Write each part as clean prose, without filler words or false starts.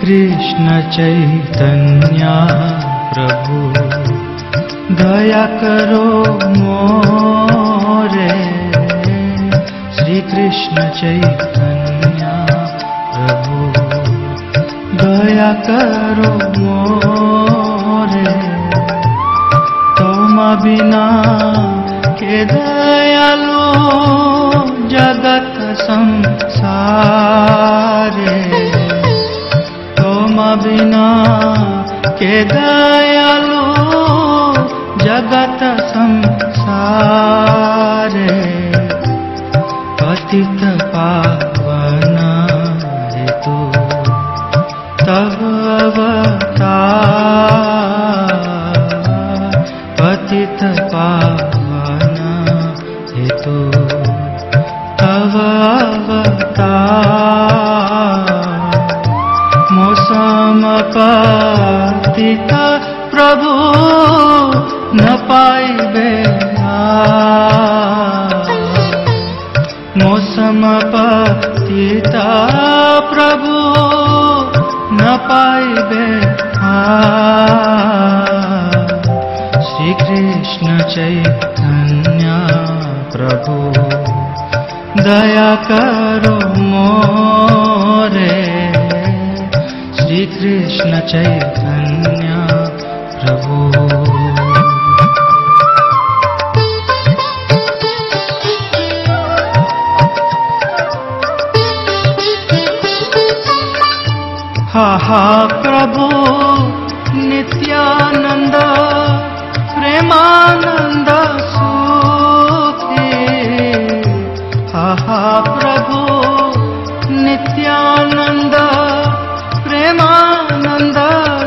कृष्ण चैतन्य प्रभु दया करो मोरे। श्री कृष्ण चैतन्य प्रभु दया करो मोरे। तुम बिना के दयालु जगत संसारे। तुम बिना के दयालु जगत संसारे। पतित पावन हेतु तब अवतार। पतित पावन हेतु तब अवतार। मौसम पतित प्रभु न पाइबे मौसम पतित प्रभु न पाइबे। श्री कृष्ण चैतन्य प्रभु दया करो मोरे। श्री कृष्ण चैतन्य प्रभु। हा हा प्रभु नित्यानंद प्रेमानंद सुखी। हा हा प्रभु नित्यानंद प्रेमानंद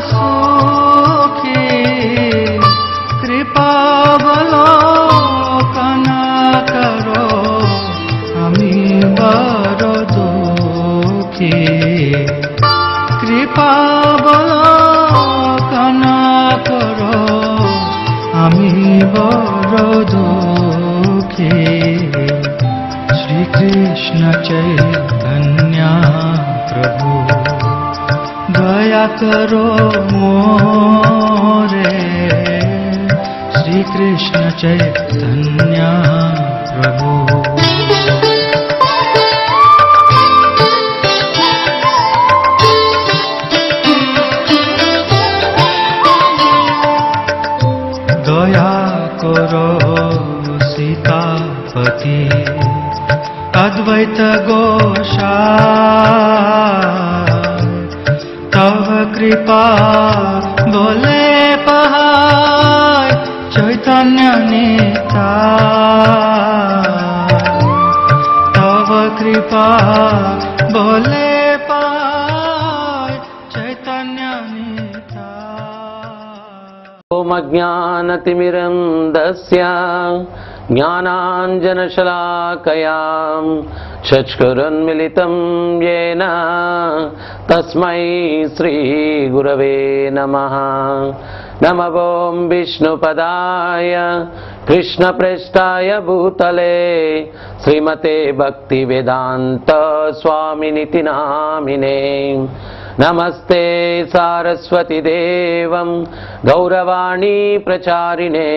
सुखी। कृपावलोकन करो हमी बड़ दुखी। कृपावलोकन करो हमी बड़ दुखी। श्री कृष्ण चैतन्य प्रभु दया करो मोरे। श्री कृष्ण चैतन्य प्रभु। दया करो सीतापति अद्वैत गोसाई। तव कृपा बोले पहाय चैतन्य निताय। तव कृपा बोले पहाय चैतन्य निताय। ओम अज्ञानतिमिरन्दस्य ज्ञानाञ्जनशलाकया चक्षुरुन्मिलितं येन तस्मै श्रीगुरवे नमः। नमः ॐ विष्णुपदाय कृष्णप्रेष्ठाय भूतले श्रीमते भक्तिवेदान्त स्वामिनिति नामिने। नमस्ते सारस्वती देवं गौरवाणी प्रचारिणे।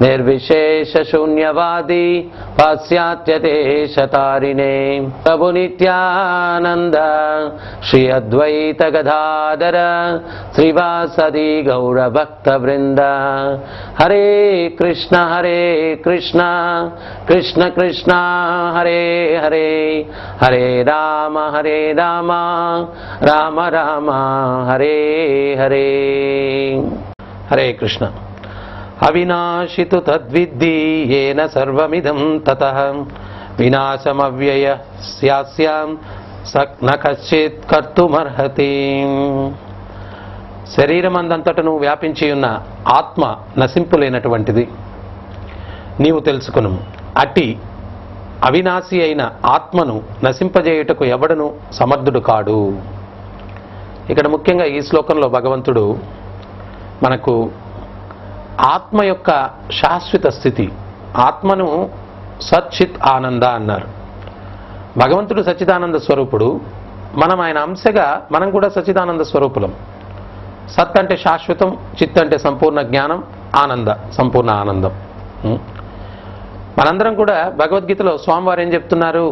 निर्विशेष शून्यवादी पाश्चात्यदेशतारिणे। प्रभु नित्यानंद श्री अद्वैत गदाधर श्रीवासदि गौर भक्त वृंद। हरे कृष्ण कृष्ण कृष्ण हरे हरे। हरे राम राम राम हरे हरे। हरे कृष्ण। अविनाशि तु तद्विद्धि येन सर्वमिदं ततः। विनाशमव्यय स्यास्यां न कश्चित् कर्तुमर्हति। శరీరమందంతటను వ్యాపించి ఉన్న ఆత్మ నశింపులేనటువంటిది నీవు తెలుసుకును. అట్టి అవినాశి అయిన ఆత్మను నశింపజేయుటకు ఎవడను సమర్థుడు కాడు. ఇక్కడ ముఖ్యంగా ఈ శ్లోకంలో భగవంతుడు మనకు ఆత్మ యొక్క శాశ్వత స్థితి, ఆత్మను సచ్చిత్ ఆనంద అన్నారు. భగవంతుడు సచ్చిదానంద స్వరూపుడు, మనం ఆయన అంశగా మనం కూడా సచ్చిదానంద స్వరూపులం. సత్ అంటే శాశ్వతం, చిత్ అంటే సంపూర్ణ జ్ఞానం, ఆనంద సంపూర్ణ ఆనందం. మనందరం కూడా భగవద్గీతలో స్వామివారు ఏం చెప్తున్నారు?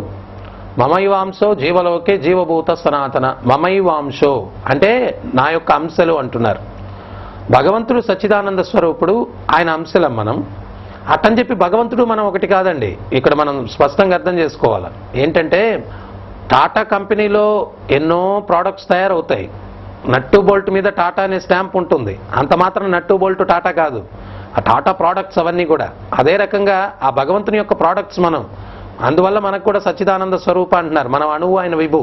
మమైవాంశో జీవలోకే జీవభూత సనాతన. మమైవాంశో అంటే నా యొక్క అంశలు అంటున్నారు. భగవంతుడు సచ్చిదానంద స్వరూపుడు, ఆయన అంశలం మనం. అట్టని చెప్పి భగవంతుడు మనం ఒకటి కాదండి. ఇక్కడ మనం స్పష్టంగా అర్థం చేసుకోవాలి. ఏంటంటే టాటా కంపెనీలో ఎన్నో ప్రోడక్ట్స్ తయారవుతాయి. నట్టు బోల్ట్ మీద టాటా అనే స్టాంప్ ఉంటుంది. అంత మాత్రం నట్టు బోల్ట్ టాటా కాదు, ఆ టాటా ప్రోడక్ట్స్ అవన్నీ కూడా. అదే రకంగా ఆ భగవంతుని యొక్క ప్రోడక్ట్స్ మనం. అందువల్ల మనకు కూడా సచ్చిదానంద స్వరూప అంటున్నారు. మనం అణువు, ఆయన విభు.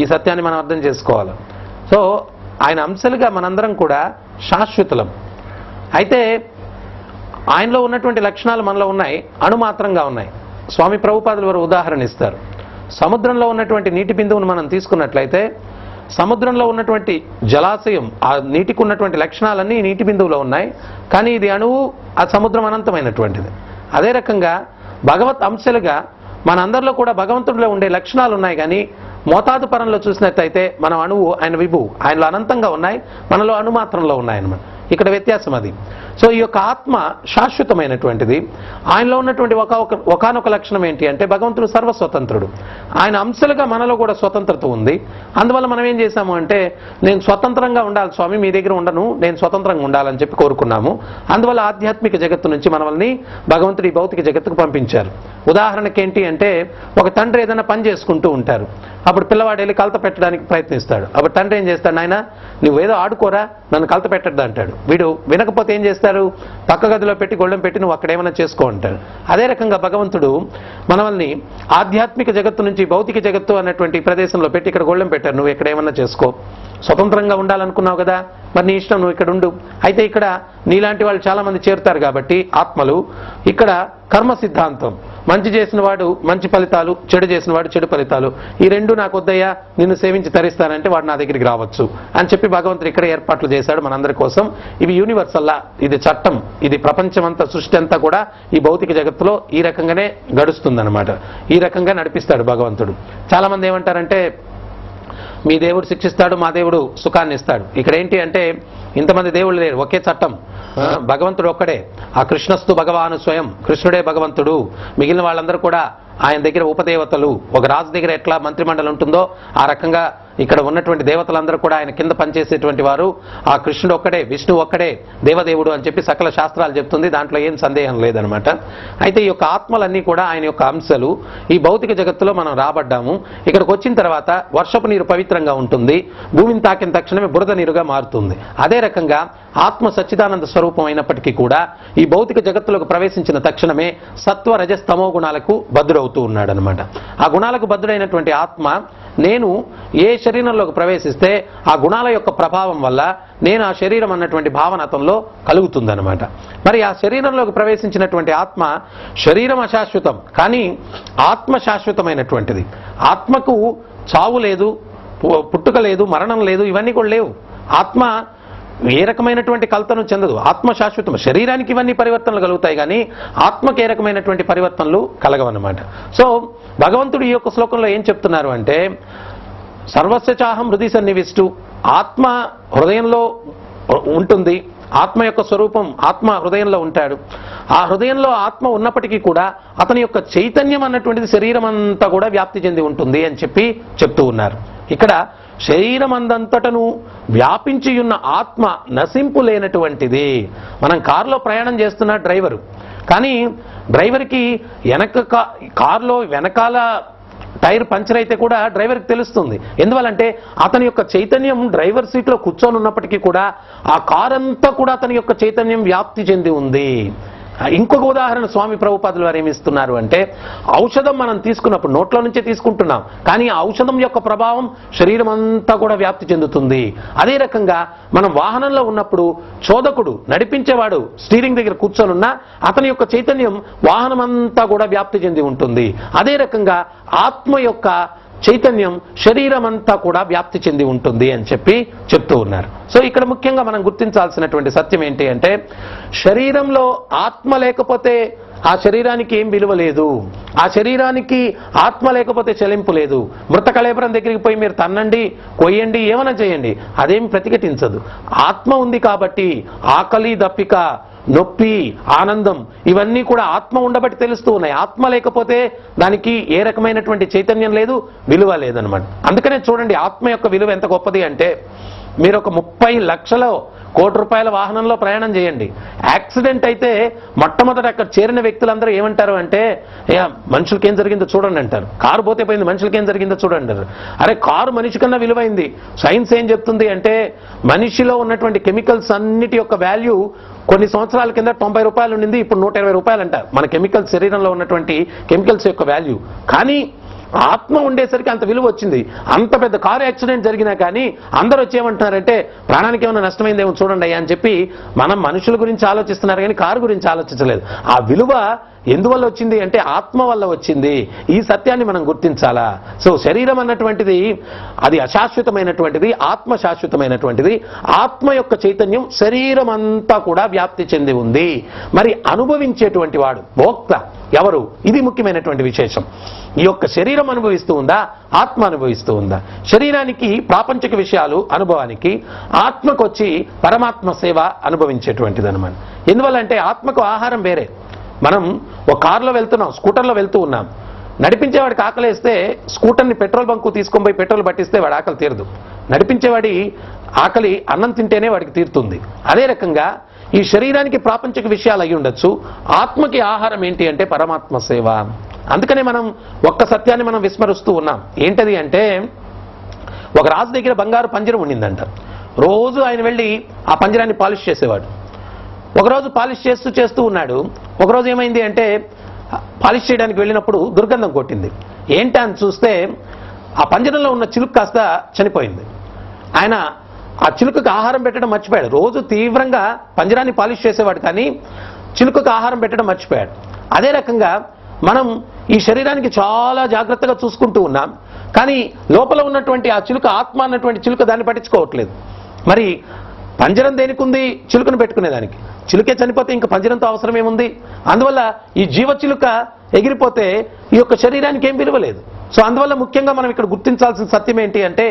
ఈ సత్యాన్ని మనం అర్థం చేసుకోవాలి. సో ఆయన అంశాలుగా మనందరం కూడా శాశ్వతులం. అయితే ఆయనలో ఉన్నటువంటి లక్షణాలు మనలో ఉన్నాయి, అణుమాత్రంగా ఉన్నాయి. స్వామి ప్రభుపాదులు వారు ఉదాహరణ ఇస్తారు. సముద్రంలో ఉన్నటువంటి నీటి బిందువును మనం తీసుకున్నట్లయితే సముద్రంలో ఉన్నటువంటి జలాశయం, ఆ నీటికి ఉన్నటువంటి లక్షణాలన్నీ నీటి బిందువులో ఉన్నాయి. కానీ ఇది అణువు, ఆ సముద్రం అనంతమైనటువంటిది. అదే రకంగా భగవత్ అంశాలుగా మనందరిలో కూడా భగవంతుడిలో ఉండే లక్షణాలు ఉన్నాయి. కానీ మోతాదు పరంలో చూసినట్లయితే మనం అణువు, ఆయన విభు. ఆయనలో అనంతంగా ఉన్నాయి, మనలో అణుమాత్రంలో ఉన్నాయన్నమాట. ఇక్కడ వ్యత్యాసం అది. సో ఈ యొక్క ఆత్మ శాశ్వతమైనటువంటిది. ఆయనలో ఉన్నటువంటి ఒకానొక లక్షణం ఏంటి అంటే భగవంతుడు సర్వస్వతంత్రుడు. ఆయన అంశాలుగా మనలో కూడా స్వతంత్రత ఉంది. అందువల్ల మనం ఏం చేశాము అంటే, నేను స్వతంత్రంగా ఉండాలి స్వామి, మీ దగ్గర ఉండను, నేను స్వతంత్రంగా ఉండాలని చెప్పి కోరుకున్నాము. అందువల్ల ఆధ్యాత్మిక జగత్తు నుంచి మనల్ని భగవంతుడు ఈ భౌతిక జగత్తుకు పంపించారు. ఉదాహరణకి ఏంటి అంటే, ఒక తండ్రి ఏదైనా పని చేసుకుంటూ ఉంటారు. అప్పుడు పిల్లవాడు వెళ్ళి కలత పెట్టడానికి ప్రయత్నిస్తాడు. అప్పుడు తండ్రి ఏం చేస్తాడు? నాయన నువ్వేదో ఆడుకోరా, నన్ను కలత పెట్టద్దు అంటాడు. వీడు వినకపోతే ఏం చేస్తారు? పక్క గదిలో పెట్టి గొళ్ళెం పెట్టి నువ్వు అక్కడ ఏమైనా చేసుకో అంటాడు. అదే రకంగా భగవంతుడు మనల్ని ఆధ్యాత్మిక జగత్తు నుంచి భౌతిక జగత్తు అన్నటువంటి ప్రదేశంలో పెట్టి ఇక్కడ గొళ్ళెం పెట్టారు. నువ్వు ఎక్కడ ఏమన్నా చేసుకో, స్వతంత్రంగా ఉండాలనుకున్నావు కదా, మరి నీ ఇష్టం, నువ్వు ఇక్కడ ఉండు. అయితే ఇక్కడ నీలాంటి వాళ్ళు చాలా మంది చేరుతారు కాబట్టి ఆత్మలు. ఇక్కడ కర్మ సిద్ధాంతం, మంచి చేసిన వాడు మంచి ఫలితాలు, చెడు చేసిన వాడు చెడు ఫలితాలు. ఈ రెండు నాకు వద్దయ్యా, నిన్ను సేవించి తరిస్తానంటే వాడు నా దగ్గరికి రావచ్చు అని చెప్పి భగవంతుడు ఇక్కడ ఏర్పాట్లు చేశాడు మనందరి కోసం. ఇవి యూనివర్సల్లా, ఇది చట్టం, ఇది ప్రపంచమంతా, సృష్టి అంతా కూడా ఈ భౌతిక జగత్తులో ఈ రకంగానే గడుస్తుందన్నమాట. ఈ రకంగా నడిపిస్తాడు భగవంతుడు. చాలా మంది ఏమంటారంటే, మీ దేవుడు శిక్షిస్తాడు, మా దేవుడు సుఖాన్ని ఇస్తాడు. ఇక్కడ ఏంటి అంటే, ఇంతమంది దేవుళ్ళు లేరు, ఒకే చట్టం. భగవంతుడు ఒక్కడే. ఆ కృష్ణస్తు భగవాను స్వయం, కృష్ణుడే భగవంతుడు. మిగిలిన వాళ్ళందరూ కూడా ఆయన దగ్గర ఉపదేవతలు. ఒక రాజు దగ్గర ఎట్లా మంత్రిమండలి ఉంటుందో ఆ రకంగా ఇక్కడ ఉన్నటువంటి దేవతలందరూ కూడా ఆయన కింద పనిచేసేటువంటి వారు. ఆ కృష్ణుడు ఒక్కడే, విష్ణువు ఒక్కడే దేవదేవుడు అని చెప్పి సకల శాస్త్రాలు చెప్తుంది. దాంట్లో ఏం సందేహం లేదనమాట. అయితే ఈ యొక్క ఆత్మలన్నీ కూడా ఆయన యొక్క అంశాలు. ఈ భౌతిక జగత్తులో మనం రాబడ్డాము. ఇక్కడికి వచ్చిన తర్వాత వర్షపు నీరు పవిత్రంగా ఉంటుంది, భూమిని తాకిన తక్షణమే బురద నీరుగా మారుతుంది. అదే రకంగా ఆత్మ సచ్చిదానంద స్వరూపం అయినప్పటికీ కూడా ఈ భౌతిక జగత్తులోకి ప్రవేశించిన తక్షణమే సత్వ రజస్తమో గుణాలకు బద్ధుడవుతూ ఉన్నాడు అనమాట. ఆ గుణాలకు బద్ధుడైనటువంటి ఆత్మ నేను ఏ శరీరంలోకి ప్రవేశిస్తే ఆ గుణాల యొక్క ప్రభావం వల్ల నేను ఆ శరీరం అన్నటువంటి భావన అతనిలో కలుగుతుందన్నమాట. మరి ఆ శరీరంలోకి ప్రవేశించినటువంటి ఆత్మ, శరీరం అశాశ్వతం కానీ ఆత్మ శాశ్వతమైనటువంటిది. ఆత్మకు చావు లేదు, పుట్టుక లేదు, మరణం లేదు, ఇవన్నీ కూడా లేవు. ఆత్మ ఏ రకమైనటువంటి కల్తను చెందదు. ఆత్మ శాశ్వతం. శరీరానికి ఇవన్నీ పరివర్తనలు కలుగుతాయి కానీ ఆత్మకి ఏ రకమైనటువంటి పరివర్తనలు కలగవన్నమాట. సో భగవంతుడు ఈ యొక్క శ్లోకంలో ఏం చెప్తున్నారు అంటే, సర్వస్య చాహం హృది సన్నివిష్టు. ఆత్మ హృదయంలో ఉంటుంది. ఆత్మ యొక్క స్వరూపం ఆత్మ హృదయంలో ఉంటాడు. ఆ హృదయంలో ఆత్మ ఉన్నప్పటికీ కూడా అతని యొక్క చైతన్యం అన్నటువంటిది శరీరం అంతా కూడా వ్యాప్తి చెంది ఉంటుంది అని చెప్పి చెప్తూ ఉన్నారు. ఇక్కడ శరీరం అందంతటను వ్యాపించి ఉన్న ఆత్మ నశింపు లేనటువంటిది. మనం కారులో ప్రయాణం చేస్తున్న డ్రైవరు, కానీ డ్రైవర్కి కారులో వెనకాల టైర్ పంచర్ అయితే కూడా డ్రైవర్కి తెలుస్తుంది. ఎందువల్లంటే అతని యొక్క చైతన్యం డ్రైవర్ సీట్లో కూర్చొని ఉన్నప్పటికీ కూడా ఆ కారు అంతా కూడా అతని యొక్క చైతన్యం వ్యాప్తి చెంది ఉంది. ఇంకొక ఉదాహరణ స్వామి ప్రభుపాదులు వారు ఏమిస్తున్నారు అంటే, ఔషధం మనం తీసుకున్నప్పుడు నోట్లో నుంచే తీసుకుంటున్నాం, కానీ ఆ ఔషధం యొక్క ప్రభావం శరీరం అంతా కూడా వ్యాప్తి చెందుతుంది. అదే రకంగా మనం వాహనంలో ఉన్నప్పుడు చోదకుడు, నడిపించేవాడు స్టీరింగ్ దగ్గర కూర్చొని ఉన్నా అతని యొక్క చైతన్యం వాహనం అంతా కూడా వ్యాప్తి చెంది ఉంటుంది. అదే రకంగా ఆత్మ యొక్క చైతన్యం శరీరం అంతా కూడా వ్యాప్తి చెంది ఉంటుంది అని చెప్పి చెప్తూ ఉన్నారు. సో ఇక్కడ ముఖ్యంగా మనం గుర్తించాల్సినటువంటి సత్యం ఏంటి అంటే, శరీరంలో ఆత్మ లేకపోతే ఆ శరీరానికి ఏం విలువ లేదు. ఆ శరీరానికి ఆత్మ లేకపోతే చెలింపు లేదు. మృత కళేబరం దగ్గరికి పోయి మీరు తన్నండి, కొయ్యండి, ఏమైనా చేయండి, అదేం ప్రతిఘటించదు. ఆత్మ ఉంది కాబట్టి ఆకలి, దప్పిక, నొప్పి, ఆనందం ఇవన్నీ కూడా ఆత్మ ఉండబట్టి తెలుస్తూ ఉన్నాయి. ఆత్మ లేకపోతే దానికి ఏ రకమైనటువంటి చైతన్యం లేదు, విలువ లేదనమాట. అందుకనే చూడండి ఆత్మ యొక్క విలువ ఎంత గొప్పది అంటే, మీరు ఒక 30 లక్షల కోటి రూపాయల వాహనంలో ప్రయాణం చేయండి, యాక్సిడెంట్ అయితే మొట్టమొదట అక్కడ చేరిన వ్యక్తులందరూ ఏమంటారు అంటే, మనుషులకి ఏం జరిగిందో చూడండి అంటారు. కారు పోతే పోయింది, మనుషులకి ఏం జరిగిందో చూడండి అంటారు. అరే కారు మనిషి కన్నా విలువైంది. సైన్స్ ఏం చెప్తుంది అంటే, మనిషిలో ఉన్నటువంటి కెమికల్స్ అన్నిటి యొక్క వాల్యూ కొన్ని సంవత్సరాల కింద 90 రూపాయలు ఉండింది, ఇప్పుడు 120 రూపాయలు అంటారు. మన కెమికల్స్, శరీరంలో ఉన్నటువంటి కెమికల్స్ యొక్క వాల్యూ. కానీ ఆత్మ ఉండేసరికి అంత విలువ వచ్చింది. అంత పెద్ద కారు యాక్సిడెంట్ జరిగినా కానీ అందరూ వచ్చేమంటున్నారంటే, ప్రాణానికి ఏమైనా నష్టమైందేమో చూడండి అయ్యా అని చెప్పి మనం మనుషుల గురించి ఆలోచిస్తున్నారు కానీ కారు గురించి ఆలోచించలేదు. ఆ విలువ ఎందువల్ల వచ్చింది అంటే ఆత్మ వల్ల వచ్చింది. ఈ సత్యాన్ని మనం గుర్తించాలా. సో శరీరం అన్నటువంటిది అది అశాశ్వతమైనటువంటిది, ఆత్మ శాశ్వతమైనటువంటిది. ఆత్మ యొక్క చైతన్యం శరీరం అంతా కూడా వ్యాప్తి చెంది ఉంది. మరి అనుభవించేటువంటి వాడు భోక్త ఎవరు? ఇది ముఖ్యమైనటువంటి విశేషం. ఈ యొక్క శరీరం అనుభవిస్తూ ఉందా, ఆత్మ అనుభవిస్తూ ఉందా? శరీరానికి ప్రాపంచిక విషయాలు అనుభవానికి, ఆత్మకు వచ్చి పరమాత్మ సేవ అనుభవించేటువంటిది అనమాట. ఎందువల్ల అంటే ఆత్మకు ఆహారం వేరే. మనం ఒక కారులో వెళ్తున్నాం, స్కూటర్లో వెళ్తూ ఉన్నాం, నడిపించేవాడికి ఆకలేస్తే స్కూటర్ని పెట్రోల్ బంకు తీసుకొని పోయి పెట్రోల్ పట్టిస్తే వాడి ఆకలి తీరదు. నడిపించేవాడి ఆకలి అన్నం తింటేనే వాడికి తీరుతుంది. అదే రకంగా ఈ శరీరానికి ప్రాపంచిక విషయాలు అయి ఉండొచ్చు, ఆత్మకి ఆహారం ఏంటి అంటే పరమాత్మ సేవ. అందుకనే మనం ఒక్క సత్యాన్ని మనం విస్మరిస్తూ ఉన్నాం. ఏంటది అంటే, ఒక రాజు దగ్గర బంగారు పంజరం ఉండిందంట. రోజు ఆయన వెళ్ళి ఆ పంజరాన్ని పాలిష్ చేసేవాడు. ఒకరోజు పాలిష్ చేస్తూ ఉన్నాడు. ఒకరోజు ఏమైంది అంటే, పాలిష్ చేయడానికి వెళ్ళినప్పుడు దుర్గంధం కొట్టింది. ఏంటా అని చూస్తే ఆ పంజరంలో ఉన్న చిలుక కాస్త చనిపోయింది. ఆయన ఆ చిలుకకు ఆహారం పెట్టడం మర్చిపోయాడు. రోజు తీవ్రంగా పంజరాన్ని పాలిష్ చేసేవాడు కానీ చిలుకకు ఆహారం పెట్టడం మర్చిపోయాడు. అదే రకంగా మనం ఈ శరీరానికి చాలా జాగ్రత్తగా చూసుకుంటూ ఉన్నాం, కానీ లోపల ఉన్నటువంటి ఆ చిలుక, ఆత్మ అన్నటువంటి చిలుక దాన్ని పట్టించుకోవట్లేదు. మరి పంజరం దేనికి ఉంది? చిలుకను పెట్టుకునేదానికి. చిలుకే చనిపోతే ఇంకా పంజరంతో అవసరం ఏముంది? అందువల్ల ఈ జీవ చిలుక ఎగిరిపోతే ఈ యొక్క శరీరానికి ఏం విలువ లేదు. సో అందువల్ల ముఖ్యంగా మనం ఇక్కడ గుర్తించాల్సిన సత్యం ఏంటి అంటే,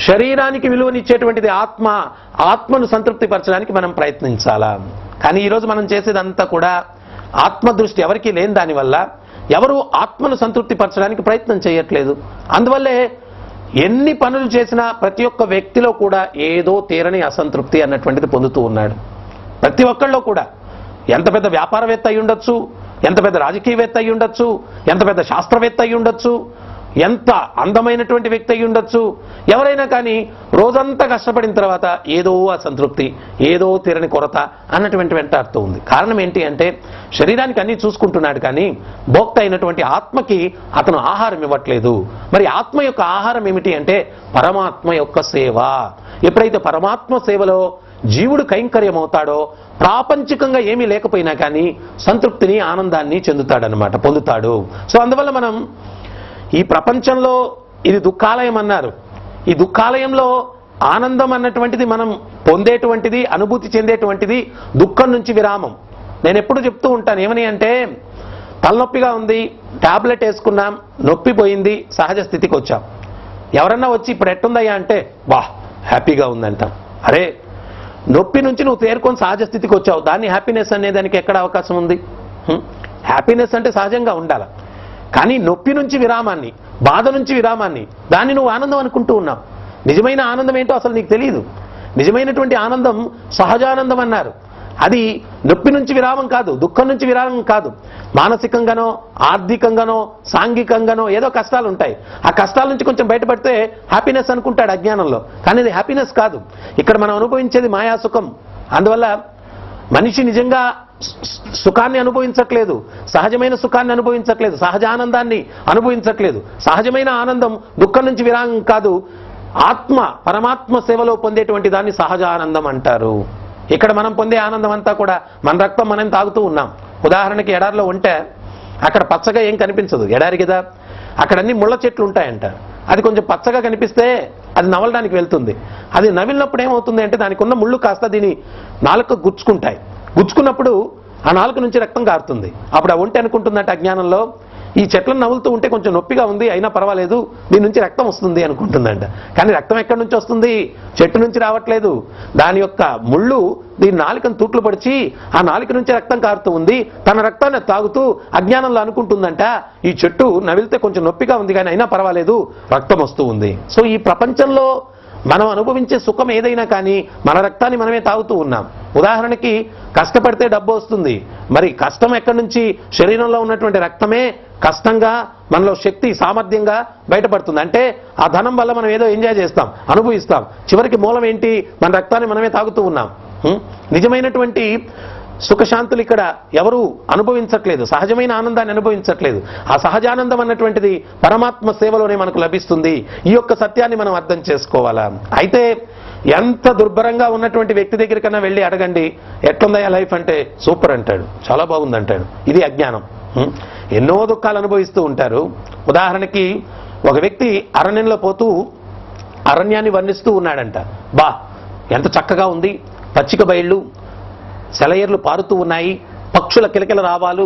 శరీరానికి విలువనిచ్చేటువంటిది ఆత్మ. ఆత్మను సంతృప్తిపరచడానికి మనం ప్రయత్నించాలా. కానీ ఈరోజు మనం చేసేదంతా కూడా ఆత్మ దృష్టి ఎవరికీ లేని దానివల్ల ఎవరు ఆత్మను సంతృప్తిపరచడానికి ప్రయత్నం చేయట్లేదు. అందువల్లే ఎన్ని పనులు చేసినా ప్రతి ఒక్క వ్యక్తిలో కూడా ఏదో తీరని అసంతృప్తి అన్నటువంటిది పొందుతూ ఉన్నాడు. ప్రతి ఒక్కళ్ళలో కూడా, ఎంత పెద్ద వ్యాపారవేత్త అయి ఉండొచ్చు, ఎంత పెద్ద రాజకీయవేత్త అయి ఉండొచ్చు, ఎంత పెద్ద శాస్త్రవేత్త అయి ఉండొచ్చు, ఎంత అందమైనటువంటి వ్యక్తి అయి ఉండొచ్చు, ఎవరైనా కానీ రోజంతా కష్టపడిన తర్వాత ఏదో అసంతృప్తి, ఏదో తీరని కొరత అన్నటువంటి వెంటాడుతూ ఉంది. కారణం ఏంటి అంటే, శరీరానికి అన్ని చూసుకుంటున్నాడు కానీ భోక్త అయినటువంటి ఆత్మకి అతను ఆహారం ఇవ్వట్లేదు. మరి ఆత్మ యొక్క ఆహారం ఏమిటి అంటే పరమాత్మ యొక్క సేవ. ఎప్పుడైతే పరమాత్మ సేవలో జీవుడు కైంకర్యం అవుతాడో, ప్రాపంచికంగా ఏమీ లేకపోయినా కానీ సంతృప్తిని, ఆనందాన్ని చెందుతాడనమాట, పొందుతాడు. సో అందువల్ల మనం ఈ ప్రపంచంలో ఇది దుఃఖాలయం అన్నారు. ఈ దుఃఖాలయంలో ఆనందం అన్నటువంటిది మనం పొందేటువంటిది, అనుభూతి చెందేటువంటిది దుఃఖం నుంచి విరామం. నేను ఎప్పుడు చెప్తూ ఉంటాను, ఏమని అంటే, తలనొప్పిగా ఉంది, టాబ్లెట్ వేసుకున్నాం, నొప్పి పోయింది, సహజ స్థితికి వచ్చాం. ఎవరన్నా వచ్చి ఇప్పుడు ఎట్టుందయ్యా అంటే, వాహ్ హ్యాపీగా ఉందంటాం. అరే, నొప్పి నుంచి నువ్వు తేరుకొని సహజ స్థితికి వచ్చావు, దాన్ని హ్యాపీనెస్ అనేదానికి ఎక్కడ అవకాశం ఉంది? హ్యాపీనెస్ అంటే సహజంగా ఉండాలి. కానీ నొప్పి నుంచి విరామాన్ని, బాధ నుంచి విరామాన్ని, దాన్ని నువ్వు ఆనందం అనుకుంటూ ఉన్నావు. నిజమైన ఆనందం ఏంటో అసలు నీకు తెలియదు. నిజమైనటువంటి ఆనందం సహజానందం అన్నారు. అది నొప్పి నుంచి విరామం కాదు, దుఃఖం నుంచి విరామం కాదు. మానసికంగానో, ఆర్థికంగానో, సాంఘికంగానో ఏదో కష్టాలు ఉంటాయి. ఆ కష్టాల నుంచి కొంచెం బయటపడితే హ్యాపీనెస్ అనుకుంటాడు అజ్ఞానంలో. కానీ ఇది హ్యాపీనెస్ కాదు. ఇక్కడ మనం అనుభవించేది మాయాసుఖం. అందువల్ల మనిషి నిజంగా సుఖాన్ని అనుభవించట్లేదు, సహజమైన సుఖాన్ని అనుభవించట్లేదు, సహజానందాన్ని అనుభవించట్లేదు. సహజమైన ఆనందం దుఃఖం నుంచి విరామం కాదు. ఆత్మ, పరమాత్మ సేవలో పొందేటువంటి దాన్ని సహజానందం అంటారు. ఇక్కడ మనం పొందే ఆనందం అంతా కూడా మన రక్తం మనం తాగుతూ ఉన్నాం. ఉదాహరణకి ఎడారిలో ఉంటే అక్కడ పచ్చగా ఏం కనిపించదు, ఎడారి కదా, అక్కడ అన్ని ముళ్ళ చెట్లు ఉంటాయంట. అది కొంచెం పచ్చగా కనిపిస్తే అది నవలడానికి వెళ్తుంది. అది నవిలినప్పుడు ఏమవుతుంది అంటే దానికి ఉన్న ముళ్ళు కాస్త దీని నాలుక గుచ్చుకుంటాయి. గుచ్చుకున్నప్పుడు ఆ నాలుక నుంచి రక్తం కారుతుంది. అప్పుడు ఆ ఒంటి అనుకుంటుందంటే అజ్ఞానంలో, ఈ చెట్లను నవ్వులుతూ ఉంటే కొంచెం నొప్పిగా ఉంది, అయినా పర్వాలేదు, దీని నుంచి రక్తం వస్తుంది అనుకుంటుందంట. కానీ రక్తం ఎక్కడి నుంచి వస్తుంది? చెట్టు నుంచి రావట్లేదు. దాని యొక్క ముళ్ళు దీని నాలుకను తూట్లు పడిచి ఆ నాలుక నుంచి రక్తం కారుతూ ఉంది. తన రక్తాన్ని తాగుతూ అజ్ఞానంలో అనుకుంటుందంట, ఈ చెట్టు నవిలితే కొంచెం నొప్పిగా ఉంది కానీ అయినా పర్వాలేదు, రక్తం వస్తూ ఉంది. సో ఈ ప్రపంచంలో మనం అనుభవించే సుఖం ఏదైనా కానీ మన రక్తాన్ని మనమే తాగుతూ ఉన్నాం. ఉదాహరణకి కష్టపడితే డబ్బు వస్తుంది. మరి కష్టం ఎక్కడి నుంచి? శరీరంలో ఉన్నటువంటి రక్తమే కష్టంగా మనలో శక్తి సామర్థ్యంగా బయటపడుతుంది. అంటే ఆ ధనం వల్ల మనం ఏదో ఎంజాయ్ చేస్తాం, అనుభవిస్తాం. చివరికి మూలం ఏంటి? మన రక్తాన్ని మనమే తాగుతూ ఉన్నాం. నిజమైనటువంటి సుఖశాంతులు ఇక్కడ ఎవరు అనుభవించట్లేదు, సహజమైన ఆనందాన్ని అనుభవించట్లేదు. ఆ సహజానందం అన్నటువంటిది పరమాత్మ సేవలోనే మనకు లభిస్తుంది. ఈ యొక్క సత్యాన్ని మనం అర్థం చేసుకోవాలా. అయితే ఎంత దుర్భరంగా ఉన్నటువంటి వ్యక్తి దగ్గర కన్నా వెళ్ళి అడగండి, ఎట్లుందయ్యా లైఫ్ అంటే, సూపర్ అంటాడు, చాలా బాగుంది అంటాడు. ఇది అజ్ఞానం. ఎన్నో దుఃఖాలు అనుభవిస్తూ ఉంటారు. ఉదాహరణకి ఒక వ్యక్తి అరణ్యంలో పోతూ అరణ్యాన్ని వర్ణిస్తూ ఉన్నాడంట. బా ఎంత చక్కగా ఉంది, పచ్చిక బయళ్ళు, సెలయేర్లు పారుతూ ఉన్నాయి, పక్షుల కిలకిల రావాలు,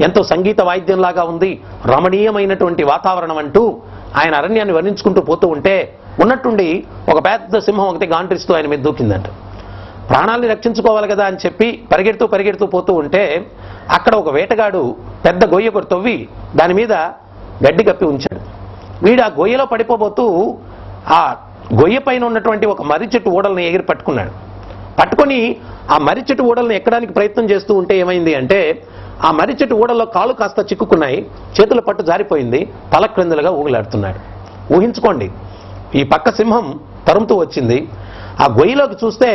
ఎంతో సంగీత వాయిద్యంలాగా ఉంది, రమణీయమైనటువంటి వాతావరణం అంటూ ఆయన అరణ్యాన్ని వర్ణించుకుంటూ పోతూ ఉంటే ఉన్నట్టుండి ఒక పెద్ద సింహం ఒకటి గాండ్రిస్తూ ఆయన మీద దూకిందంట. ప్రాణాలని రక్షించుకోవాలి కదా అని చెప్పి పరిగెడుతూ పోతూ ఉంటే అక్కడ ఒక వేటగాడు పెద్ద గొయ్య ఒకటి తవ్వి దాని మీద గడ్డి కప్పి ఉంచాడు. వీడు ఆ గొయ్యలో పడిపోబోతూ ఆ గొయ్య పైన ఉన్నటువంటి ఒక మర్రి చెట్టు ఊడల్ని ఎగిరి పట్టుకొని ఆ మర్రి చెట్టు ఊడల్ని ఎక్కడానికి ప్రయత్నం చేస్తూ ఉంటే ఏమైంది అంటే, ఆ మర్రి చెట్టు ఊడల్లో కాళ్ళు కాస్త చిక్కుకున్నాయి, చేతుల పట్టు జారిపోయింది, తల క్రిందలుగా ఊగులాడుతున్నాడు. ఊహించుకోండి, ఈ పక్క సింహం తరుముతూ వచ్చింది. ఆ గొయ్యిలోకి చూస్తే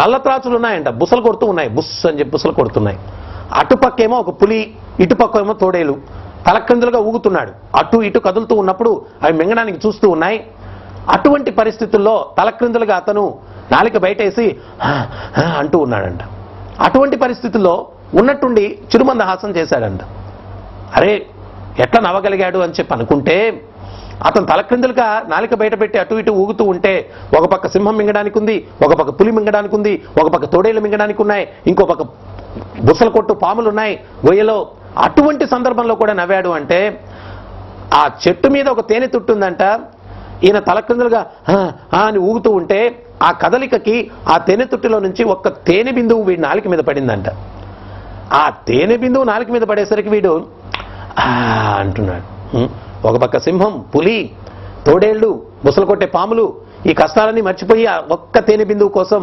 నల్ల త్రాచులు ఉన్నాయంట, బుసలు కొడుతూ ఉన్నాయి, బుస్ అని చెప్పి బుసలు కొడుతున్నాయి. అటుపక్కేమో ఒక పులి, ఇటుపక్క ఏమో తోడేలు, తల క్రిందలుగా ఊగుతున్నాడు. అటు ఇటు కదులుతూ ఉన్నప్పుడు అవి మింగడానికి చూస్తూ ఉన్నాయి. అటువంటి పరిస్థితుల్లో తలక్రిందులుగా అతను నాలిక బయటేసి అంటూ ఉన్నాడంట. అటువంటి పరిస్థితుల్లో ఉన్నట్టుండి చిరుమందహాసం చేశాడంట. అరే ఎట్లా నవ్వగలిగాడు అని చెప్పి అనుకుంటే, అతను తలక్రిందులుగా నాలిక బయట పెట్టి అటు ఇటు ఊగుతూ ఉంటే ఒక పక్క సింహం మింగడానికి ఉంది, ఒక పక్క పులి మింగడానికి ఉంది, ఒక పక్క తోడేలు మింగడానికి ఉన్నాయి, ఇంకో పక్క బుసలు కొట్టు పాములు ఉన్నాయి గొయ్యలో. అటువంటి సందర్భంలో కూడా నవ్వాడు అంటే, ఆ చెట్టు మీద ఒక తేనె తుట్టుందంట. ఈయన తలక్రిందులుగా అని ఊగుతూ ఉంటే ఆ కదలికకి ఆ తేనె తుట్టిలో నుంచి ఒక్క తేనె బిందువు వీడి నాలిక మీద పడిందంట. ఆ తేనె బిందువు నాలిక మీద పడేసరికి వీడు అంటున్నాడు. ఒక పక్క సింహం, పులి, తోడేళ్లు, బుసలు కొట్టే పాములు, ఈ కష్టాలన్నీ మర్చిపోయి ఆ ఒక్క తేనె బిందువు కోసం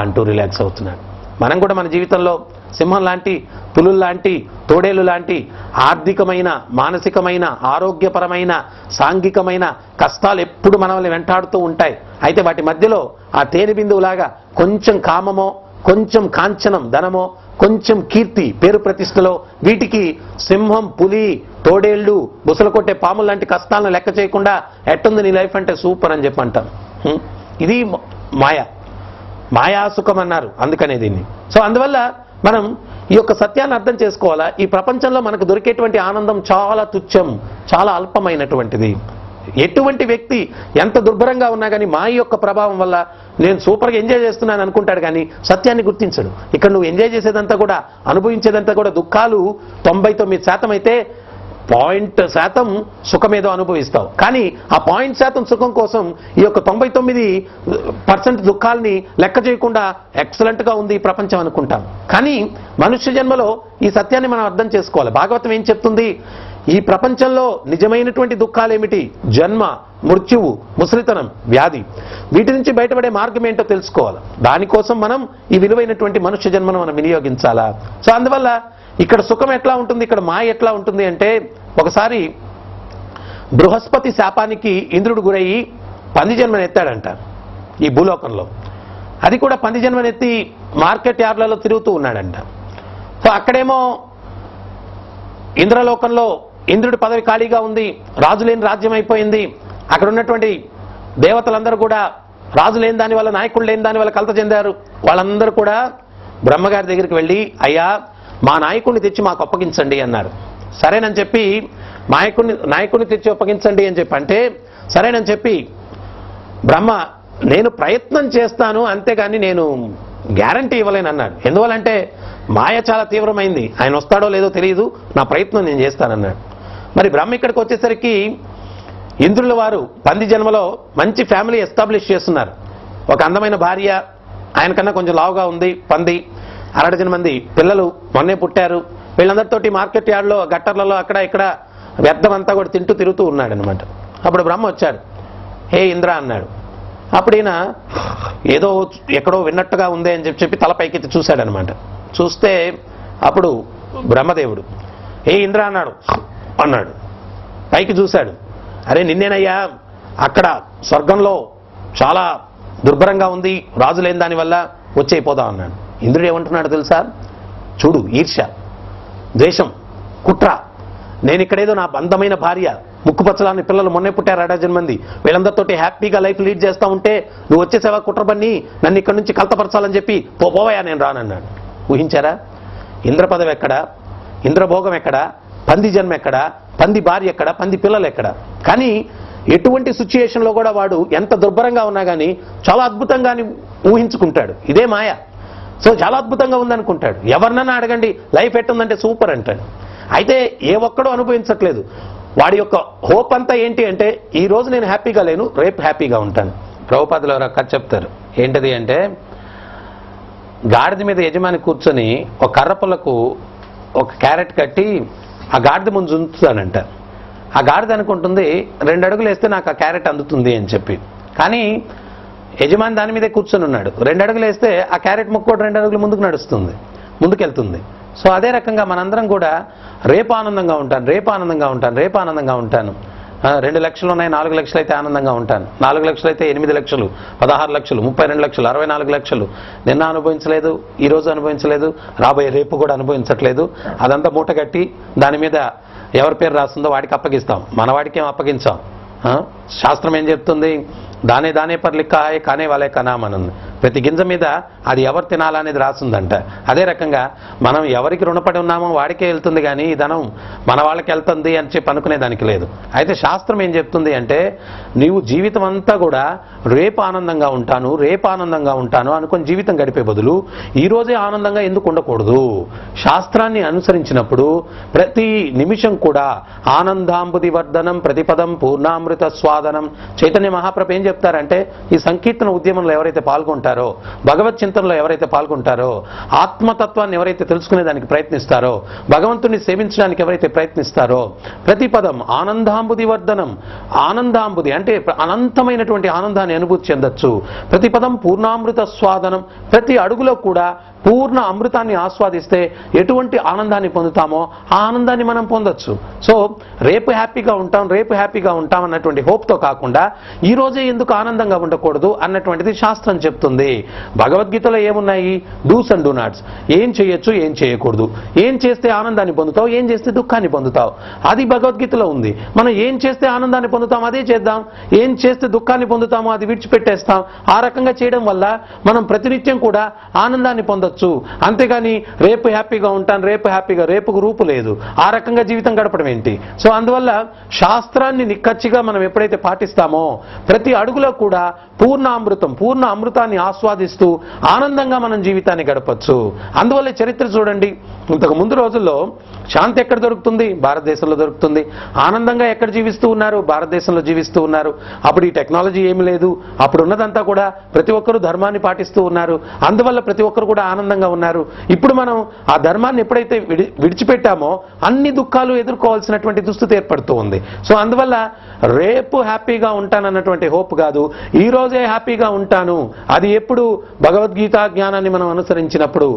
అంటూ రిలాక్స్ అవుతున్నాడు. మనం కూడా మన జీవితంలో సింహం లాంటి, పులులు లాంటి, తోడేలు లాంటి ఆర్థికమైన, మానసికమైన, ఆరోగ్యపరమైన, సాంఘికమైన కష్టాలు ఎప్పుడు మనల్ని వెంటాడుతూ ఉంటాయి. అయితే వాటి మధ్యలో ఆ తేనె బిందువులాగా కొంచెం కామమో, కొంచెం కాంచనం, ధనమో, కొంచెం కీర్తి, పేరు ప్రతిష్టలో, వీటికి సింహం, పులి, తోడేళ్లు, బుసలు కొట్టే పాములు లాంటి కష్టాలను లెక్క చేయకుండా ఎట్టుంది నీ లైఫ్ అంటే సూపర్ అని చెప్పి అంటాం. ఇది మాయాసుఖం అన్నారు అందుకనే దీన్ని. సో అందువల్ల మనం ఈ యొక్క సత్యాన్ని అర్థం చేసుకోవాలా. ఈ ప్రపంచంలో మనకు దొరికేటువంటి ఆనందం చాలా తుచ్చం, చాలా అల్పమైనటువంటిది. ఎటువంటి వ్యక్తి ఎంత దుర్భరంగా ఉన్నా కానీ మాయ యొక్క ప్రభావం వల్ల నేను సూపర్గా ఎంజాయ్ చేస్తున్నాను అనుకుంటాడు కానీ సత్యాన్ని గుర్తించడు. ఇక్కడ నువ్వు ఎంజాయ్ చేసేదంతా కూడా, అనుభవించేదంతా కూడా దుఃఖాలు 99% అయితే 0% సుఖమేదో అనుభవిస్తావు. కానీ ఆ 0% సుఖం కోసం ఈ యొక్క 99% దుఃఖాలని లెక్క చేయకుండా ఎక్సలెంట్గా ఉంది ఈ ప్రపంచం అనుకుంటాం. కానీ మనుష్య జన్మలో ఈ సత్యాన్ని మనం అర్థం చేసుకోవాలి. భాగవతం ఏం చెప్తుంది? ఈ ప్రపంచంలో నిజమైనటువంటి దుఃఖాలు ఏమిటి? జన్మ, మృత్యువు, ముసలితనం, వ్యాధి. వీటి నుంచి బయటపడే మార్గం ఏంటో తెలుసుకోవాలి. దానికోసం మనం ఈ విలువైనటువంటి మనుష్య జన్మను మనం వినియోగించాలా. సో అందువల్ల ఇక్కడ సుఖం ఎట్లా ఉంటుంది, ఇక్కడ మాయ ఎట్లా ఉంటుంది అంటే, ఒకసారి బృహస్పతి శాపానికి ఇంద్రుడు గురయ్యి పంది జన్మను ఎత్తాడంట ఈ భూలోకంలో. అది కూడా పంది జన్మనెత్తి మార్కెట్ యార్డ్లలో తిరుగుతూ ఉన్నాడంట. సో అక్కడేమో ఇంద్రలోకంలో ఇంద్రుడి పదవి ఖాళీగా ఉంది, రాజు లేని రాజ్యం అయిపోయింది. అక్కడ ఉన్నటువంటి దేవతలందరూ కూడా రాజు లేని దాని వల్ల, నాయకుడు లేని దాని వల్ల కలత చెందారు. వాళ్ళందరూ కూడా బ్రహ్మగారి దగ్గరికి వెళ్ళి, అయ్యా మా నాయకుడిని తెచ్చి మాకు అప్పగించండి అన్నారు. సరేనని చెప్పి నాయకుడిని తెచ్చి అప్పగించండి అని చెప్పి అంటే, సరేనని చెప్పి బ్రహ్మ నేను ప్రయత్నం చేస్తాను అంతేగాని నేను గ్యారంటీ ఇవ్వలేను అన్నాడు. ఎందువల్లంటే మాయ చాలా తీవ్రమైంది, ఆయన వస్తాడో లేదో తెలియదు, నా ప్రయత్నం నేను చేస్తానన్నాడు. మరి బ్రహ్మ ఇక్కడికి వచ్చేసరికి ఇంద్రుల వారు పంది జన్మలో మంచి ఫ్యామిలీ ఎస్టాబ్లిష్ చేస్తున్నారు. ఒక అందమైన భార్య, ఆయనకన్నా కొంచెం లావుగా ఉంది పంది, 60 మంది పిల్లలు మొన్నే పుట్టారు. వీళ్ళందరితోటి మార్కెట్ యార్డ్లో గట్టర్లలో అక్కడ ఇక్కడ వ్యర్థం అంతా కూడా తిరుగుతూ ఉన్నాడు అనమాట. అప్పుడు బ్రహ్మ వచ్చాడు. హే ఇంద్ర అన్నాడు. అప్పుడు ఈయన ఏదో ఎక్కడో విన్నట్టుగా ఉంది అని చెప్పి తల పైకెత్తి చూశాడనమాట. చూస్తే అప్పుడు బ్రహ్మదేవుడు హే ఇంద్ర అన్నాడు. పైకి చూశాడు. అరే నిన్నేనయ్యా, అక్కడ స్వర్గంలో చాలా దుర్భరంగా ఉంది, రాజు లేని దానివల్ల వచ్చేయిపోదాం అన్నాడు. ఇంద్రుడు ఏమంటున్నాడు తెలుసా? చూడు, ఈర్ష్య, ద్వేషం, కుట్ర. నేను ఇక్కడేదో నా అందమైన భార్య, ముక్కుపచ్చలాని పిల్లలు మొన్నే పుట్టారు 60 మంది, వీళ్ళందరితోటి హ్యాపీగా లైఫ్ లీడ్ చేస్తూ ఉంటే నువ్వు వచ్చేసేవా కుట్ర పన్ని నన్ను ఇక్కడి నుంచి కలతపరచాలని చెప్పి పోవయా నేను రానన్నాడు. ఊహించారా? ఇంద్ర పదవి ఎక్కడా, ఇంద్రభోగం ఎక్కడా, పంది జన్మ ఎక్కడా, పంది భార్య ఎక్కడా, పంది పిల్లలు ఎక్కడా? కానీ ఎటువంటి సిచ్యుయేషన్లో కూడా వాడు ఎంత దుర్భరంగా ఉన్నా కానీ చాలా అద్భుతంగా ఊహించుకుంటాడు. ఇదే మాయ. సో చాలా అద్భుతంగా ఉందనుకుంటాడు. ఎవరినన్నా అడగండి లైఫ్ ఎట్టుందంటే సూపర్ అంటాడు. అయితే ఏ ఒక్కడూ అనుభవించట్లేదు. వాడి యొక్క హోప్ అంతా ఏంటి అంటే ఈ రోజు నేను హ్యాపీగా లేను, రేపు హ్యాపీగా ఉంటాను. ప్రభుపాదులు ఎవరో కథ చెప్తారు. ఏంటది అంటే, గాడిద మీద యజమాని కూర్చొని ఒక కర్రపులకు ఒక క్యారెట్ కట్టి ఆ గాడిద ముందు ఉంచుతాడంట. ఆ గాడిద అనుకుంటుంది 2 అడుగులు వేస్తే నాకు ఆ క్యారెట్ అందుతుంది అని చెప్పి. కానీ యజమాని దాని మీదే కూర్చొని ఉన్నాడు. 2 అడుగులు వేస్తే ఆ క్యారెట్ ముక్క కూడా 2 అడుగులు ముందుకెళ్తుంది. సో అదే రకంగా మనందరం కూడా రేపు ఆనందంగా ఉంటాను, రేపు ఆనందంగా ఉంటాను, రేపు ఆనందంగా ఉంటాను. 2 లక్షలు ఉన్నాయి, 4 లక్షలు అయితే ఆనందంగా ఉంటాను, 4 లక్షలు అయితే 8 లక్షలు, 16 లక్షలు, 32 లక్షలు, 64 లక్షలు. నిన్న అనుభవించలేదు, ఈరోజు అనుభవించలేదు, రాబోయే రేపు కూడా అనుభవించట్లేదు. అదంతా మూటగట్టి దాని మీద ఎవరి పేరు రాస్తుందో వాడికి అప్పగిస్తాం, మన వాడికి ఏం అప్పగించాం. శాస్త్రం ఏం చెప్తుంది? దానే పర్ లిఖా హై కానే వాలే కా నామ్ అని ఉంది. ప్రతి గింజ మీద అది ఎవరు తినాలనేది రాస్తుందంట. అదే రకంగా మనం ఎవరికి రుణపడి ఉన్నామో వాడికే వెళ్తుంది, కానీ ఈ ధనం మన వాళ్ళకి వెళ్తుంది అని చెప్పి అనుకునే దానికి లేదు. అయితే శాస్త్రం ఏం చెప్తుంది అంటే, నీవు జీవితం అంతా కూడా రేపు ఆనందంగా ఉంటాను, రేపు ఆనందంగా ఉంటాను అనుకుని జీవితం గడిపే బదులు ఈ రోజే ఆనందంగా ఎందుకు ఉండకూడదు? శాస్త్రాన్ని అనుసరించినప్పుడు ప్రతి నిమిషం కూడా ఆనందాంబుది వర్ధనం ప్రతిపదం పూర్ణామృత స్వాదనం. చైతన్య మహాప్రభు ఏం చెప్తారంటే, ఈ సంకీర్తన ఉద్యమంలో ఎవరైతే పాల్గొంటారో, భగవత్ చింతనలో ఎవరైతే పాల్గొంటారో, ఆత్మతత్వాన్ని ఎవరైతే తెలుసుకునేదానికి ప్రయత్నిస్తారో, భగవంతుని సేవించడానికి ఎవరైతే ప్రయత్నిస్తారో, ప్రతి పదం ఆనందాంబుది వర్ధనం. ఆనందాంబుది అంటే అనంతమైనటువంటి ఆనందాన్ని అనుభూతి చెందొచ్చు. ప్రతి పదం పూర్ణామృత స్వాదనం. ప్రతి అడుగులో కూడా పూర్ణ అమృతాన్ని ఆస్వాదిస్తే ఎటువంటి ఆనందాన్ని పొందుతామో ఆ ఆనందాన్ని మనం పొందొచ్చు. సో రేపు హ్యాపీగా ఉంటాం, రేపు హ్యాపీగా ఉంటాం అన్నటువంటి హోప్తో కాకుండా ఈ రోజే ఎందుకు ఆనందంగా ఉండకూడదు అన్నటువంటిది శాస్త్రం చెప్తుంది. భగవద్గీతలో ఏమున్నాయి? Dos and do nots. ఏం చేయొచ్చు, ఏం చేయకూడదు, ఏం చేస్తే ఆనందాన్ని పొందుతావు, ఏం చేస్తే దుఃఖాన్ని పొందుతావు, అది భగవద్గీతలో ఉంది. మనం ఏం చేస్తే ఆనందాన్ని పొందుతాం అదే చేద్దాం, ఏం చేస్తే దుఃఖాన్ని పొందుతామో అది విడిచిపెట్టేస్తాం. ఆ రకంగా చేయడం వల్ల మనం ప్రతినిత్యం కూడా ఆనందాన్ని పొందొచ్చు. అంతేగాని రేపు హ్యాపీగా ఉంటాను, రేపు హ్యాపీగా, రేపుకు రూపు లేదు, ఆ రకంగా జీవితం గడపడం ఏంటి? సో అందువల్ల శాస్త్రాన్ని నిక్కచ్చిగా మనం ఎప్పుడైతే పాటిస్తామో ప్రతి అడుగులో కూడా పూర్ణ అమృతాన్ని ఆస్వాదిస్తూ ఆనందంగా మనం జీవితాన్ని గడపచ్చు. అందువల్ల చరిత్ర చూడండి, ఇంతకు ముందు రోజుల్లో శాంతి ఎక్కడ దొరుకుతుంది? భారతదేశంలో దొరుకుతుంది. ఆనందంగా ఎక్కడ జీవిస్తూ ఉన్నారు? భారతదేశంలో జీవిస్తూ ఉన్నారు. అప్పుడు ఈ టెక్నాలజీ ఏమి లేదు. అప్పుడు ఉన్నదంతా కూడా ప్రతి ఒక్కరూ ధర్మాన్ని పాటిస్తూ ఉన్నారు. అందువల్ల ప్రతి ఒక్కరు కూడా ఆనందంగా ఉన్నారు. ఇప్పుడు మనం ఆ ధర్మాన్ని ఎప్పుడైతే విడిచిపెట్టామో అన్ని దుఃఖాలు ఎదుర్కోవాల్సినటువంటి దుస్థితి ఏర్పడుతూ ఉంది. సో అందువల్ల రేపు హ్యాపీగా ఉంటానన్నటువంటి హోప్ కాదు, ఈ రోజే హ్యాపీగా ఉంటాను. అది ఎప్పుడు? భగవద్గీత జ్ఞానాన్ని మనం అనుసరించినప్పుడు,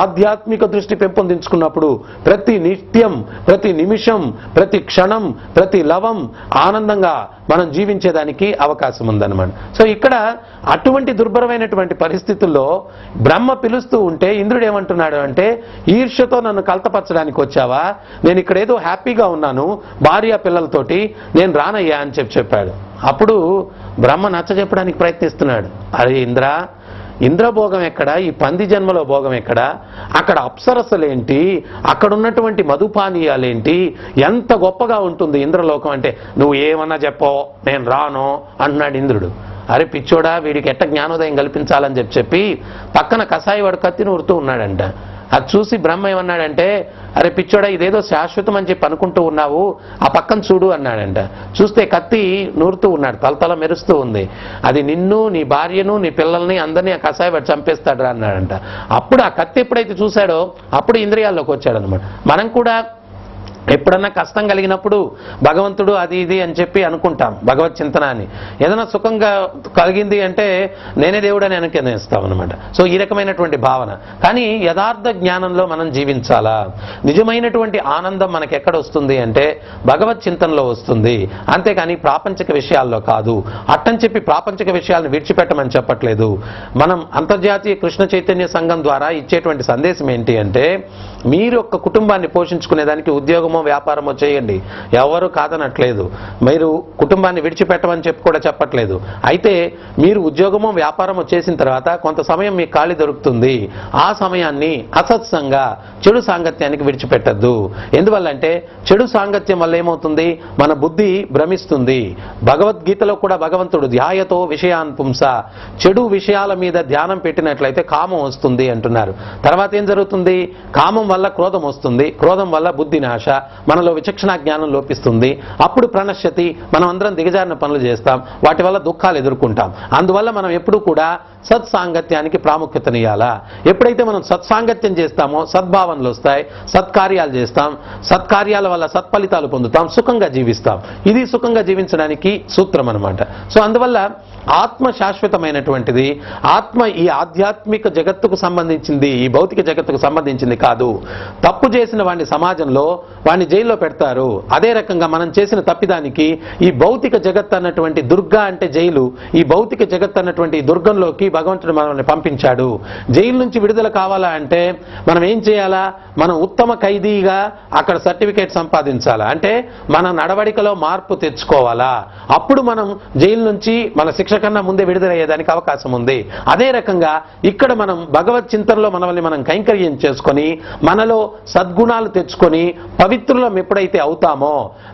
ఆధ్యాత్మిక దృష్టి పెంపొందించుకున్నప్పుడు, ప్రతి నిత్యం, ప్రతి నిమిషం, ప్రతి క్షణం, ప్రతి లవం ఆనందంగా మనం జీవించేదానికి అవకాశం ఉందన్నమాట. సో ఇక్కడ అటువంటి దుర్భరమైనటువంటి పరిస్థితుల్లో బ్రహ్మ పిలుస్తూ ఉంటే ఇంద్రుడు ఏమంటున్నాడు అంటే, ఈర్ష్యతో నన్ను కలతపరచడానికి వచ్చావా? నేను ఇక్కడ ఏదో హ్యాపీగా ఉన్నాను భార్య పిల్లలతోటి, నేను రానయ్యా అని చెప్పాడు. అప్పుడు బ్రహ్మ నచ్చజెప్పడానికి ప్రయత్నిస్తున్నాడు. అరే ఇంద్రభోగం ఎక్కడ? ఈ పంది జన్మలో భోగం ఎక్కడ? అక్కడ అప్సరసలేంటి? అక్కడ ఉన్నటువంటి మధుపానీయాలేంటి? ఎంత గొప్పగా ఉంటుంది ఇంద్రలోకం అంటే? నువ్వు ఏమన్నా చెప్పో నేను రాను అన్నాడు ఇంద్రుడు. అరే పిచ్చోడా, వీడికి ఎట్ట జ్ఞానోదయం కల్పించాలని చెప్పి పక్కన కసాయి వాడు కత్తిని ఉరుతూ ఉన్నాడంట. అది చూసి బ్రహ్మ ఏమన్నాడంటే, అరే పిచ్చోడా, ఇదేదో శాశ్వతం అని చెప్పి అనుకుంటూ ఉన్నావు, ఆ పక్కన చూడు అన్నాడంట. చూస్తే కత్తి నూరుతూ ఉన్నాడు, తలతల మెరుస్తూ ఉంది. అది నిన్ను, నీ భార్యను, నీ పిల్లల్ని అందరినీ ఆ కషాయ పెట్టి చంపేస్తాడు రా అన్నాడంట. అప్పుడు ఆ కత్తి ఎప్పుడైతే చూశాడో అప్పుడు ఇంద్రియాల్లోకి వచ్చాడు అనమాట. మనం కూడా ఎప్పుడన్నా కష్టం కలిగినప్పుడు భగవంతుడు అది ఇది అని చెప్పి అనుకుంటాం, భగవత్ చింతన అని. ఏదైనా సుఖంగా కలిగింది అంటే నేనే దేవుడు అని అనుకేస్తాం అనమాట. సో ఈ రకమైనటువంటి భావన. కానీ యథార్థ జ్ఞానంలో మనం జీవించాలా? నిజమైనటువంటి ఆనందం మనకి ఎక్కడ వస్తుంది అంటే భగవత్ చింతనలో వస్తుంది, అంతేకాని ప్రాపంచిక విషయాల్లో కాదు. అట్టని చెప్పి ప్రాపంచిక విషయాలను విడిచిపెట్టమని చెప్పట్లేదు. మనం అంతర్జాతీయ కృష్ణ చైతన్య సంఘం ద్వారా ఇచ్చేటువంటి సందేశం ఏంటి అంటే, మీరు ఒక్క కుటుంబాన్ని పోషించుకునేదానికి ఉద్యోగమో వ్యాపారమో చేయండి, ఎవరు కాదనట్లేదు. మీరు కుటుంబాన్ని విడిచిపెట్టమని చెప్పి కూడా చెప్పట్లేదు. అయితే మీరు ఉద్యోగమో వ్యాపారమో చేసిన తర్వాత కొంత సమయం మీకు ఖాళీ దొరుకుతుంది. ఆ సమయాన్ని అసత్సంగ చెడు సాంగత్యానికి విడిచిపెట్టద్దు. ఎందువల్లంటే చెడు సాంగత్యం వల్ల ఏమవుతుంది, మన బుద్ధి భ్రమిస్తుంది. భగవద్గీతలో కూడా భగవంతుడు ధ్యాయతో విషయాన్ పుంస, చెడు విషయాల మీద ధ్యానం పెట్టినట్లయితే కామం వస్తుంది అంటున్నారు. తర్వాత ఏం జరుగుతుంది, కామం వల్ల క్రోధం వస్తుంది, క్రోధం వల్ల బుద్ధి నాశ, మనలో విచక్షణ జ్ఞానం లోపిస్తుంది. అప్పుడు ప్రణశ్యతి, మనం అందరం దిగజారిన పనులు చేస్తాం, వాటి వల్ల దుఃఖాలు ఎదుర్కొంటాం. అందువల్ల మనం ఎప్పుడు కూడా సత్సాంగత్యానికి ప్రాముఖ్యతనియాలా. ఎప్పుడైతే మనం సత్సాంగత్యం చేస్తామో సద్భావనలు వస్తాయి, సత్కార్యాలు చేస్తాం, సత్కార్యాల వల్ల సత్ఫలితాలు పొందుతాం, సుఖంగా జీవిస్తాం. ఇది సుఖంగా జీవించడానికి సూత్రం అనమాట. సో అందువల్ల ఆత్మ శాశ్వతమైనటువంటిది. ఆత్మ ఈ ఆధ్యాత్మిక జగత్తుకు సంబంధించింది, ఈ భౌతిక జగత్తుకు సంబంధించింది కాదు. తప్పు చేసిన వాడిని సమాజంలో వాడిని జైల్లో పెడతారు. అదే రకంగా మనం చేసిన తప్పిదానికి ఈ భౌతిక జగత్ అన్నటువంటి దుర్గా అంటే జైలు, ఈ భౌతిక జగత్ అన్నటువంటి దుర్గంలోకి భగవంతుడు మనల్ని పంపించాడు. జైలు నుంచి విడుదల కావాలా అంటే మనం ఏం చేయాలా, మనం ఉత్తమ ఖైదీగా అక్కడ సర్టిఫికేట్ సంపాదించాలా, అంటే మన నడవడికలో మార్పు తెచ్చుకోవాలా. అప్పుడు మనం జైలు నుంచి మన శిక్ష కన్నా ముందే విడుదలయ్యేదానికి అవకాశం ఉంది. అదే రకంగా ఇక్కడ మనం భగవత్ చింతనలో మనల్ని మనం కైంకర్యం చేసుకొని మనలో సద్గుణాలు తెచ్చుకొని పవిత్రులం ఎప్పుడైతే అవుతామో,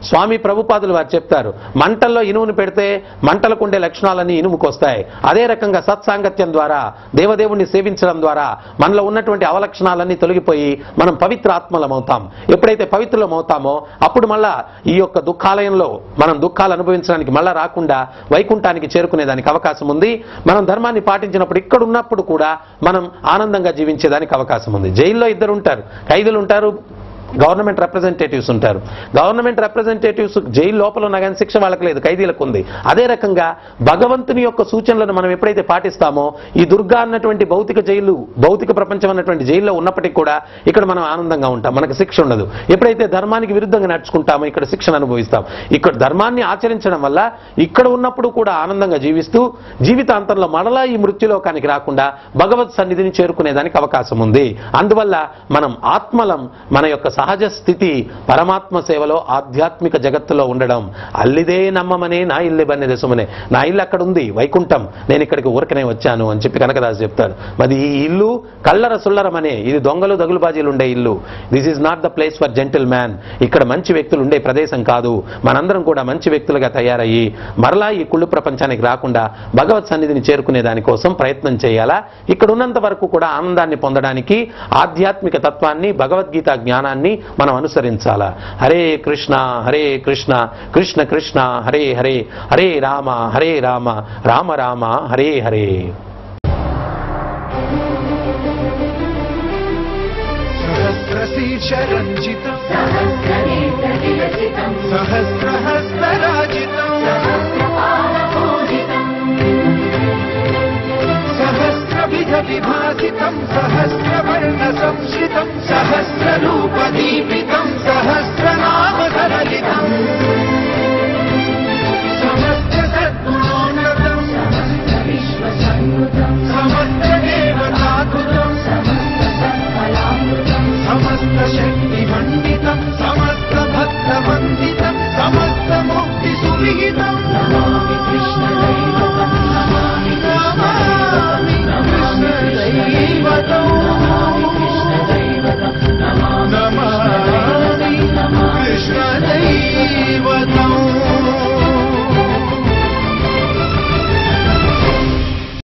స్వామి ప్రభుపాదులు వారు చెప్తారు, మంటల్లో ఇనుమును పెడితే మంటలకు ఉండే లక్షణాలన్నీ ఇనుముకు వస్తాయి. అదే రకంగా సత్సాంగత్యం ద్వారా దేవదేవుణ్ణి సేవించడం ద్వారా మనలో ఉన్నటువంటి అవలక్షణాలన్నీ తొలగిపోయి మనం పవిత్ర ఆత్మలం అవుతాం. ఎప్పుడైతే పవిత్రులం అవుతామో అప్పుడు మళ్ళా ఈ యొక్క దుఃఖాలయంలో మనం దుఃఖాలు అనుభవించడానికి మళ్ళా రాకుండా వైకుంఠానికి చేరుకునేదానికి అవకాశం ఉంది. మనం ధర్మాన్ని పాటించినప్పుడు ఇక్కడ ఉన్నప్పుడు కూడా మనం ఆనందంగా జీవించేదానికి అవకాశం ఉంది. జైల్లో ఇద్దరు ఉంటారు, ఖైదీలు ఉంటారు, గవర్నమెంట్ రిప్రజెంటేటివ్స్ ఉంటారు. గవర్నమెంట్ రిప్రజెంటేటివ్స్ జైలు లోపల ఉన్న కానీ శిక్ష వాళ్ళకి లేదు, ఖైదీలకు ఉంది. అదే రకంగా భగవంతుని యొక్క సూచనలను మనం ఎప్పుడైతే పాటిస్తామో ఈ దుర్గా అన్నటువంటి భౌతిక జైలు, భౌతిక ప్రపంచం అన్నటువంటి జైల్లో ఉన్నప్పటికీ కూడా ఇక్కడ మనం ఆనందంగా ఉంటాం, మనకు శిక్ష ఉండదు. ఎప్పుడైతే ధర్మానికి విరుద్ధంగా నడుచుకుంటామో ఇక్కడ శిక్షను అనుభవిస్తాం. ఇక్కడ ధర్మాన్ని ఆచరించడం వల్ల ఇక్కడ ఉన్నప్పుడు కూడా ఆనందంగా జీవిస్తూ జీవితాంతంలో మరలా ఈ మృత్యులోకానికి రాకుండా భగవత్ సన్నిధిని చేరుకునేదానికి అవకాశం ఉంది. అందువల్ల మనం ఆత్మలం, మన యొక్క సహజ స్థితి పరమాత్మ సేవలో ఆధ్యాత్మిక జగత్తులో ఉండడం. అల్లిదే నమ్మమనే నా ఇల్లు బన్నె దేశమనే, నా ఇల్లు అక్కడ ఉంది వైకుంఠం, నేను ఇక్కడికి ఊరకనే వచ్చాను అని చెప్పి కనకదాసు చెప్తాడు. మరి ఈ ఇల్లు కల్లర సుల్లరమనే, ఇది దొంగలు దగులుబాజీలు ఉండే ఇల్లు. This is not the place for gentle man, ఇక్కడ మంచి వ్యక్తులు ఉండే ప్రదేశం కాదు. మనందరం కూడా మంచి వ్యక్తులుగా తయారయ్యి మరలా ఈ కుళ్ళు ప్రపంచానికి రాకుండా భగవత్ సన్నిధిని చేరుకునే దానికోసం ప్రయత్నం చేయాలా. ఇక్కడ ఉన్నంత వరకు కూడా ఆనందాన్ని పొందడానికి ఆధ్యాత్మిక తత్వాన్ని, భగవద్గీత జ్ఞానాన్ని మనం అనుసరించాలా. హరే కృష్ణ కృష్ణ కృష్ణ హరే హరే, హరే రామ రామ రామ హరే హరే. సహస్రశీర్షరంజితం సహస్రహస్తరాజితం సహస్రవిధ విభాసితం సహస్రవర్ణ సంశ్రితం సహస్రరూప